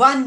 1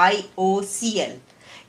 IOCL।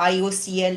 IOCL,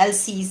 LCs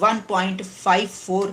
1.54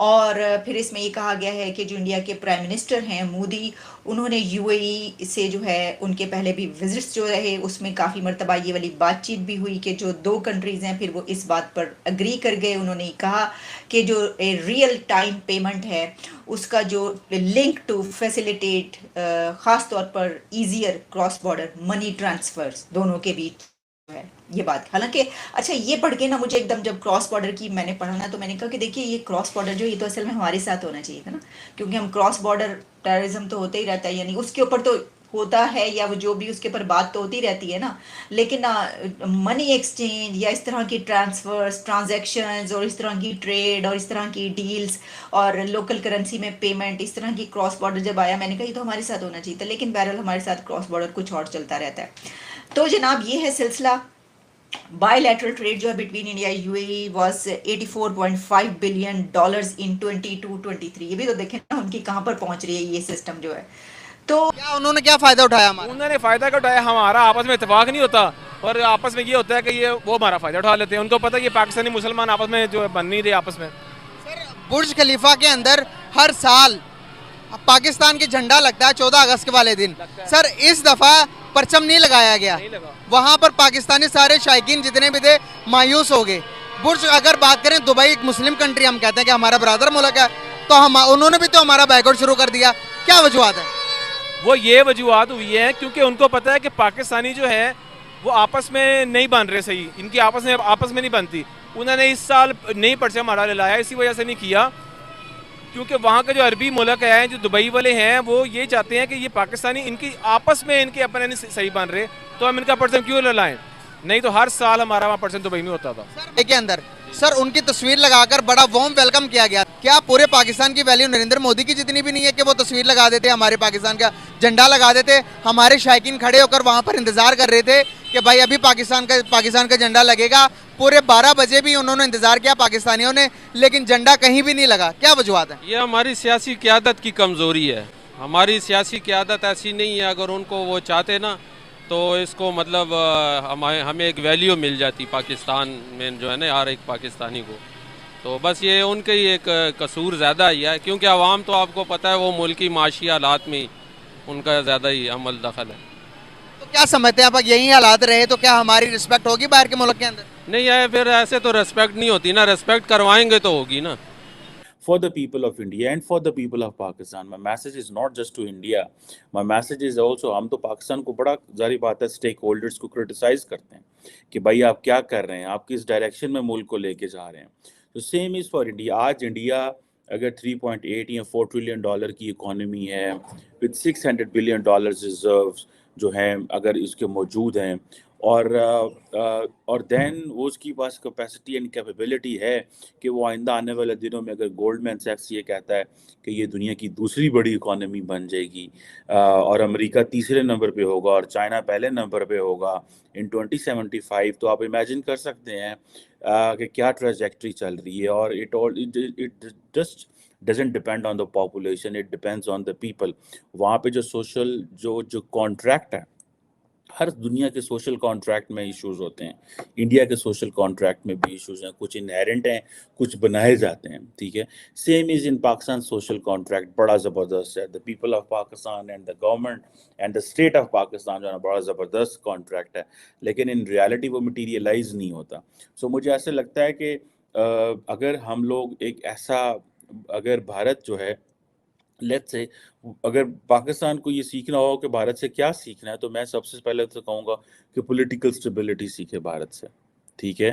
اور پھر اس میں یہ کہا گیا ہے کہ جو انڈیا کے پرائم منسٹر ہیں مودی، انہوں نے یو اے ای سے جو ہے ان کے پہلے بھی وزٹس جو رہے اس میں کافی مرتبہ یہ والی بات چیت بھی ہوئی کہ جو دو کنٹریز ہیں پھر وہ اس بات پر اگری کر گئے. انہوں نے کہا کہ جو ریئل ٹائم پیمنٹ ہے اس کا جو لنک ٹو فیسیلیٹیٹ خاص طور پر ایزیئر کراس بارڈر منی ٹرانسفرز دونوں کے بیچ ہے یہ بات. حالانکہ اچھا یہ پڑھ کے نا مجھے ایک دم جب کراس بارڈر کی میں نے پڑھا نا تو میں نے کہا کہ دیکھیے یہ کراس بارڈر جو یہ تو اصل میں ہمارے ساتھ ہونا چاہیے تھا نا، کیونکہ ہم کراس بارڈر ٹیررزم تو ہوتا ہی رہتا ہے، یعنی اس کے اوپر تو ہوتا ہے یا وہ جو بھی اس کے اوپر بات تو ہوتی رہتی ہے نا، لیکن منی ایکسچینج یا اس طرح کی ٹرانسفرز ٹرانزیکشنز اور اس طرح کی ٹریڈ اور اس طرح کی ڈیلز اور لوکل کرنسی میں پیمنٹ اس طرح کی کراس بارڈر جب آیا میں نے کہا یہ تو ہمارے ساتھ ہونا چاہیے تھا، لیکن بہرحال ہمارے ساتھ کراس بارڈر کچھ اور چلتا رہتا ہے. تو جناب یہ ہے سلسلہ. بائی لیٹرل ٹریڈ جو ہے between India U A E was $84.5 billion in 22-23. یہ بھی تو دیکھیں نا ان کی کہاں پر پہنچ رہی ہے یہ سسٹم جو ہے. تو کیا انہوں نے کیا فائدہ اٹھایا ہمارا؟ انہوں نے فائدہ کا اٹھایا، ہمارا آپس میں اتفاق نہیں ہوتا اور آپس میں یہ ہوتا ہے کہ یہ وہ ہمارا فائدہ اٹھا لیتے ہیں. ان کو پتہ ہے یہ پاکستانی مسلمان آپس میں جو بن نہیں رہے آپس میں. سر برج خلیفہ کے اندر ہر سال پاکستان کے جھنڈا لگتا ہے 14 اگست کے والے دن. سر اس دفعہ پرچم نہیں لگایا گیا، نہیں لگا. وہاں پر پاکستانی سارے شائقین جتنے بھی تھے مایوس ہو گئے. برج اگر بات کریں دبئی ایک مسلم کنٹری ہم کہتے ہیں کہ ہمارا برادر ملک ہے، تو انہوں نے بھی تو ہمارا بائیکاٹ شروع کر دیا. کیا وجوہات ہے؟ وہ یہ وجوہات ہوئی ہیں کیونکہ ان کو پتہ ہے کہ پاکستانی جو ہے وہ آپس میں نہیں بن رہے صحیح، ان کی آپس میں نہیں بنتی. انہوں نے اس سال نئی پرچم ہمارا لایا، اسی وجہ سے نہیں کیا کیونکہ وہاں کے جو عربی ملک ہیں جو دبئی والے ہیں وہ یہ چاہتے ہیں کہ یہ پاکستانی ان کی آپس میں ان کے اپنے نہیں صحیح بن رہے، تو ہم ان کا پرچم کیوں لائیں؟ نہیں تو ہر سال ہمارا وہاں پرچم دبئی میں ہوتا تھا. کے اندر سر ان کی تصویر لگا کر بڑا وارم ویلکم کیا گیا. کیا پورے پاکستان کی ویلیو نریندر مودی کی جتنی بھی نہیں ہے کہ وہ تصویر لگا دیتے ہمارے پاکستان کا جھنڈا لگا دیتے؟ ہمارے شائقین کھڑے ہو کر وہاں پر انتظار کر رہے تھے کہ بھائی ابھی پاکستان کا جھنڈا لگے گا. پورے 12 بجے بھی انہوں نے انتظار کیا پاکستانیوں نے، لیکن جھنڈا کہیں بھی نہیں لگا. کیا وجوہات ہیں؟ یہ ہماری سیاسی قیادت کی کمزوری ہے. ہماری سیاسی قیادت ایسی نہیں ہے، اگر ان کو وہ چاہتے نا تو اس کو مطلب ہمیں ایک ویلیو مل جاتی پاکستان میں جو ہے نا ہر ایک پاکستانی کو. تو بس یہ ان کے ہی ایک قصور زیادہ ہی ہے کیونکہ عوام تو آپ کو پتہ ہے وہ ملکی معاشی حالات میں ان کا زیادہ ہی عمل دخل ہے. تو کیا سمجھتے ہیں آپ یہی حالات رہے تو کیا ہماری رسپیکٹ ہوگی باہر کے ملک کے اندر؟ نہیں ہے پھر ایسے تو ریسپیکٹ نہیں ہوتی نا، ریسپیکٹ کروائیں گے تو ہوگی نا. For the people of India and for the people of Pakistan, my message is not just to India. My message is also ہم تو پاکستان کو بڑا ظاہری بات ہے اسٹیک ہولڈرز کو کرٹیسائز کرتے ہیں کہ بھائی آپ کیا کر رہے ہیں، آپ کس ڈائریکشن میں ملک کو لے کے جا رہے ہیں. تو سیم از فار انڈیا. آج انڈیا اگر 3.8 یا 4 ٹریلین ڈالر کی اکانومی ہے with 600 بلین ڈالر ریزروز جو ہیں اگر اس کے موجود ہیں اور دین وہ اس کی پاس کیپیسٹی اینڈ کیپیبلٹی ہے کہ وہ آئندہ آنے والے دنوں میں اگر گولڈمین سیکس یہ کہتا ہے کہ یہ دنیا کی دوسری بڑی اکانومی بن جائے گی اور امریکہ تیسرے نمبر پہ ہوگا اور چائنا پہلے نمبر پہ ہوگا ان 2075، تو آپ امیجن کر سکتے ہیں کہ کیا ٹریجیکٹری چل رہی ہے. اور it just doesn't depend on the population, it depends on the people. وہاں پہ جو سوشل جو کانٹریکٹ ہے، ہر دنیا کے سوشل کانٹریکٹ میں ایشوز ہوتے ہیں، انڈیا کے سوشل کانٹریکٹ میں بھی ایشوز ہیں، کچھ انہیرنٹ ہیں کچھ بنائے جاتے ہیں. ٹھیک ہے، سیم از ان پاکستان. سوشل کانٹریکٹ بڑا زبردست ہے. The people of Pakistan and the government and the state of Pakistan جو ہے نا بڑا زبردست کانٹریکٹ ہے، لیکن ان ریالٹی وہ مٹیریلائز نہیں ہوتا. سو مجھے ایسے لگتا ہے کہ اگر ہم لوگ ایک ایسا اگر بھارت جو ہے لیٹس سے اگر پاکستان کو یہ سیکھنا ہو کہ بھارت سے کیا سیکھنا ہے، تو میں سب سے پہلے تو کہوں گا کہ پولیٹیکل سٹیبلٹی سیکھے بھارت سے. ٹھیک ہے،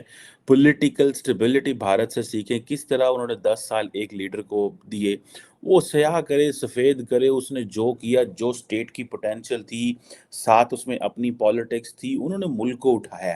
پولیٹیکل سٹیبلٹی بھارت سے سیکھیں. کس طرح انہوں نے 10 سال ایک لیڈر کو دیے، وہ سیاہ کرے سفید کرے، اس نے جو کیا، جو سٹیٹ کی پوٹینشل تھی ساتھ اس میں اپنی پالیٹکس تھی، انہوں نے ملک کو اٹھایا.